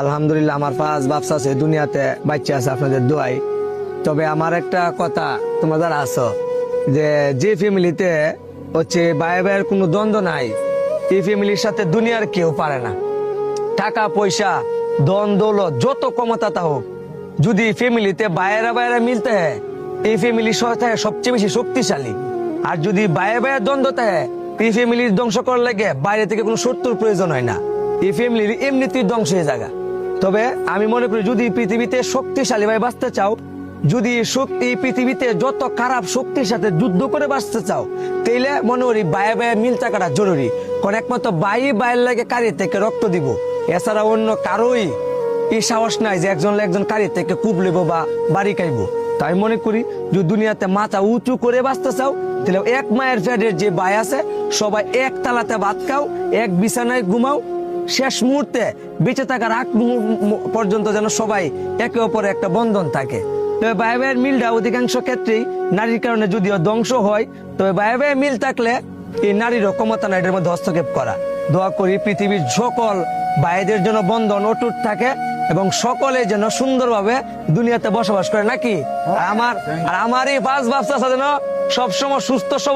আলহামদুলিল্লাহ আমার পাঁচ বাপসা আছে দুনিয়াতে, বাচ্চা আছে আপনাদের দোয়াই। তবে আমার একটা কথা, তোমরা যারা আছো, যে ফ্যামিলিতে হচ্ছে ভাই ভাইয়ের কোনো দ্বন্দ্ব নাই, এই ফ্যামিলির সাথে দুনিয়ার কেউ পারে না। টাকা পয়সা ধন দৌলত যত ক্ষমতা তা হোক, যদি ফ্যামিলিতে বাইরে বাইরে মিলতে হয়, এই ফ্যামিলি সবচেয়ে বেশি শক্তিশালী। আর যদি বাইরে বাইরে দ্বন্দ্ব থাকে, এই ফ্যামিলির ধ্বংস করার লাগে বাইরে থেকে কোনো শত্রুর প্রয়োজন হয় না, এই ফ্যামিলির এমনিতেই ধ্বংস হয়ে যায়। তবে আমি মনে করি যদি পৃথিবীতে শক্তিশালী ভাবে বাঁচতে চাও, যদি এই পৃথিবীতে যত খারাপ শক্তির সাথে যুদ্ধ করে বাঁচতে চাও, তাইলে মনে করি বায়ে বায়ে মিল থাকাটা জরুরি। কারণ একমাত্র বাইয়ের লাগে কারি থেকে রক্ত দিব, এছাড়া অন্য কারোই এই সাহস নাই যে একজন কারি থেকে কূপ লেবো বা বাড়ি খাইবো। তাই মনে করি যদি দুনিয়াতে মাথা উঁচু করে বাঁচতে চাও, তাহলে এক মায়ের ফ্যাটের যে ভাই আছে সবাই এক তালাতে ভাত খাও, এক বিছানায় ঘুমাও, শেষ মুহূর্তে বেঁচে থাকার আগ পর্যন্ত যেন সবাই একে অপরে একটা বন্ধন থাকে। তবে ভাই ভাইয়ের মিলটা অধিকাংশ ক্ষেত্রেই নারীর কারণে যদিও ধ্বংস হয়, তবে ভাই ভাইয়ের মিল থাকলে এই নারীরও ক্ষমতা না এটার মধ্যে হস্তক্ষেপ করা। দোয়া করি পৃথিবীর সকল ভাইদের জন্য বন্ধন অটুট থাকে এবং সকলে যেন সুন্দরভাবে দুনিয়াতে বসবাস করে, নাকি? আর আমার এই পাঁচ বাচ্চা যেন সবসময় সুস্থ সবল